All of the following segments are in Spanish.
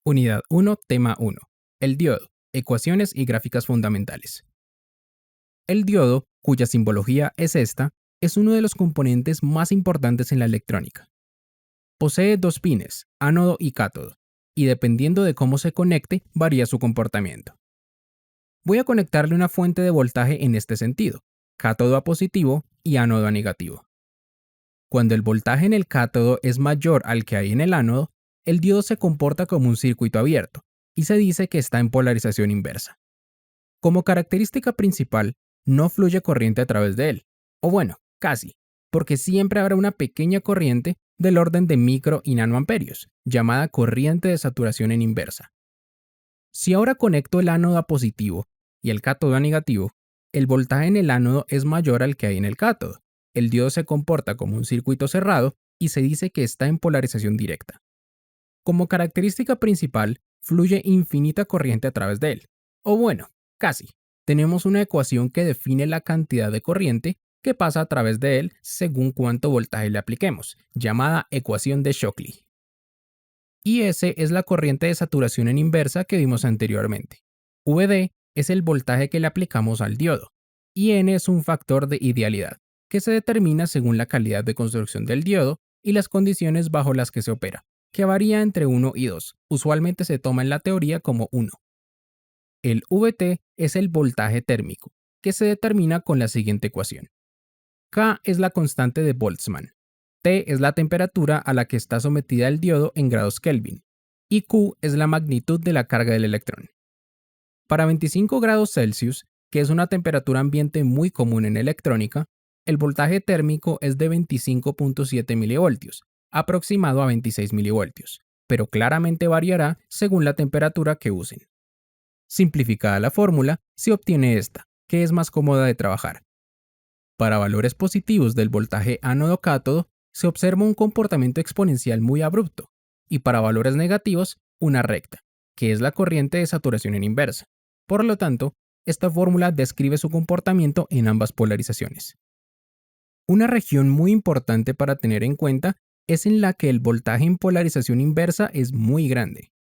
Unidad 1, Tema 1. El diodo. Ecuaciones y gráficas fundamentales. El diodo, cuya simbología es esta, es uno de los componentes más importantes en la electrónica. Posee dos pines, ánodo y cátodo, y dependiendo de cómo se conecte, varía su comportamiento. Voy a conectarle una fuente de voltaje en este sentido, cátodo a positivo y ánodo a negativo. Cuando el voltaje en el cátodo es mayor al que hay en el ánodo, el diodo se comporta como un circuito abierto y se dice que está en polarización inversa. Como característica principal, no fluye corriente a través de él, o bueno, casi, porque siempre habrá una pequeña corriente del orden de micro y nanoamperios, llamada corriente de saturación en inversa. Si ahora conecto el ánodo a positivo y el cátodo a negativo, el voltaje en el ánodo es mayor al que hay en el cátodo. El diodo se comporta como un circuito cerrado y se dice que está en polarización directa. Como característica principal, fluye infinita corriente a través de él. O bueno, casi. Tenemos una ecuación que define la cantidad de corriente que pasa a través de él según cuánto voltaje le apliquemos, llamada ecuación de Shockley. Y S es la corriente de saturación en inversa que vimos anteriormente. VD es el voltaje que le aplicamos al diodo. Y N es un factor de idealidad, que se determina según la calidad de construcción del diodo y las condiciones bajo las que se opera, que varía entre 1 y 2. Usualmente se toma en la teoría como 1. El VT es el voltaje térmico, que se determina con la siguiente ecuación. K es la constante de Boltzmann. T es la temperatura a la que está sometida el diodo en grados Kelvin. Y Q es la magnitud de la carga del electrón. Para 25 grados Celsius, que es una temperatura ambiente muy común en electrónica, el voltaje térmico es de 25.7 milivoltios, aproximado a 26 milivoltios, pero claramente variará según la temperatura que usen. Simplificada la fórmula, se obtiene esta, que es más cómoda de trabajar. Para valores positivos del voltaje ánodo-cátodo, se observa un comportamiento exponencial muy abrupto, y para valores negativos, una recta, que es la corriente de saturación en inversa. Por lo tanto, esta fórmula describe su comportamiento en ambas polarizaciones. Una región muy importante para tener en cuenta es en la que el voltaje en polarización inversa es muy grande.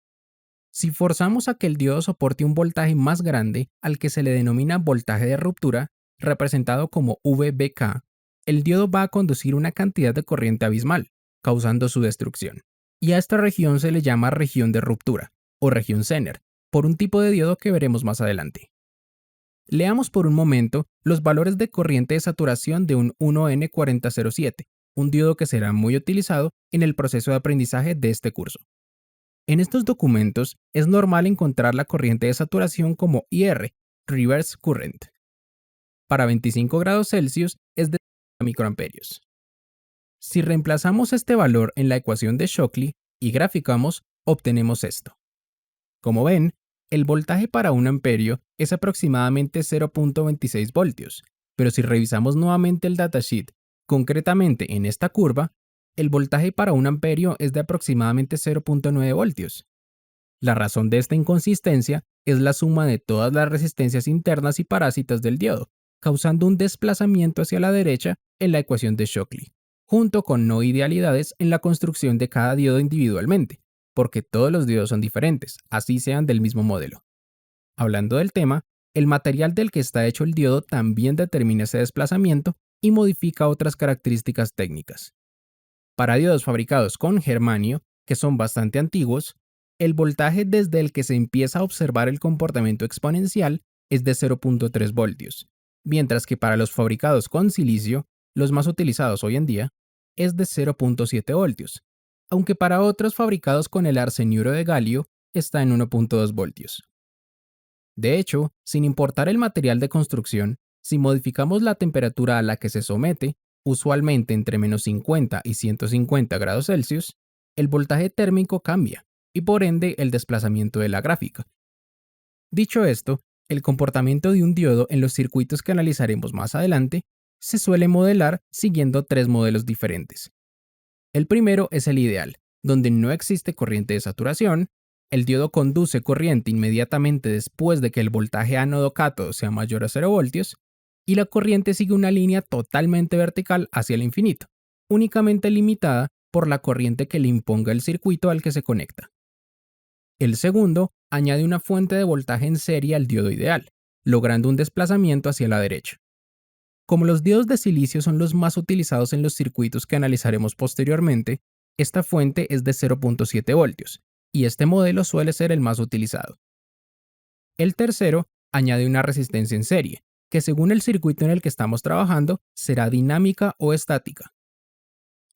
Si forzamos a que el diodo soporte un voltaje más grande al que se le denomina voltaje de ruptura, representado como VBK, el diodo va a conducir una cantidad de corriente abismal, causando su destrucción. Y a esta región se le llama región de ruptura, o región Zener, por un tipo de diodo que veremos más adelante. Leamos por un momento los valores de corriente de saturación de un 1N4007, un diodo que será muy utilizado en el proceso de aprendizaje de este curso. En estos documentos es normal encontrar la corriente de saturación como IR, Reverse Current. Para 25 grados Celsius es de 30 microamperios. Si reemplazamos este valor en la ecuación de Shockley y graficamos, obtenemos esto. Como ven, el voltaje para 1 amperio es aproximadamente 0.26 voltios, pero si revisamos nuevamente el datasheet, concretamente en esta curva, el voltaje para 1 amperio es de aproximadamente 0.9 voltios. La razón de esta inconsistencia es la suma de todas las resistencias internas y parásitas del diodo, causando un desplazamiento hacia la derecha en la ecuación de Shockley, junto con no idealidades en la construcción de cada diodo individualmente, porque todos los diodos son diferentes, así sean del mismo modelo. Hablando del tema, el material del que está hecho el diodo también determina ese desplazamiento y modifica otras características técnicas. Para diodos fabricados con germanio, que son bastante antiguos, el voltaje desde el que se empieza a observar el comportamiento exponencial es de 0.3 voltios, mientras que para los fabricados con silicio, los más utilizados hoy en día, es de 0.7 voltios, aunque para otros fabricados con el arseniuro de galio está en 1.2 voltios. De hecho, sin importar el material de construcción, si modificamos la temperatura a la que se somete, usualmente entre menos 50 y 150 grados Celsius, el voltaje térmico cambia y por ende el desplazamiento de la gráfica. Dicho esto, el comportamiento de un diodo en los circuitos que analizaremos más adelante se suele modelar siguiendo tres modelos diferentes. El primero es el ideal, donde no existe corriente de saturación, el diodo conduce corriente inmediatamente después de que el voltaje ánodo-cátodo sea mayor a 0 voltios, y la corriente sigue una línea totalmente vertical hacia el infinito, únicamente limitada por la corriente que le imponga el circuito al que se conecta. El segundo añade una fuente de voltaje en serie al diodo ideal, logrando un desplazamiento hacia la derecha. Como los diodos de silicio son los más utilizados en los circuitos que analizaremos posteriormente, esta fuente es de 0.7 voltios, y este modelo suele ser el más utilizado. El tercero añade una resistencia en serie, que según el circuito en el que estamos trabajando, será dinámica o estática.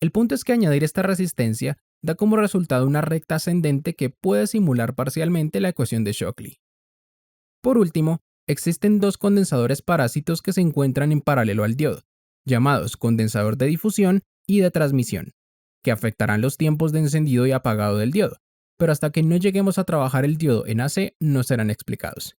El punto es que añadir esta resistencia da como resultado una recta ascendente que puede simular parcialmente la ecuación de Shockley. Por último, existen dos condensadores parásitos que se encuentran en paralelo al diodo, llamados condensador de difusión y de transmisión, que afectarán los tiempos de encendido y apagado del diodo, pero hasta que no lleguemos a trabajar el diodo en AC no serán explicados.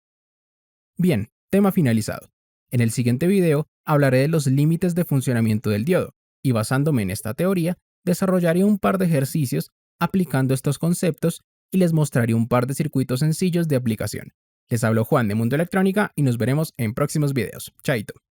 Bien, tema finalizado. En el siguiente video hablaré de los límites de funcionamiento del diodo, y basándome en esta teoría, desarrollaré un par de ejercicios aplicando estos conceptos y les mostraré un par de circuitos sencillos de aplicación. Les hablo Juan de Mundo Electrónica y nos veremos en próximos videos. Chaito.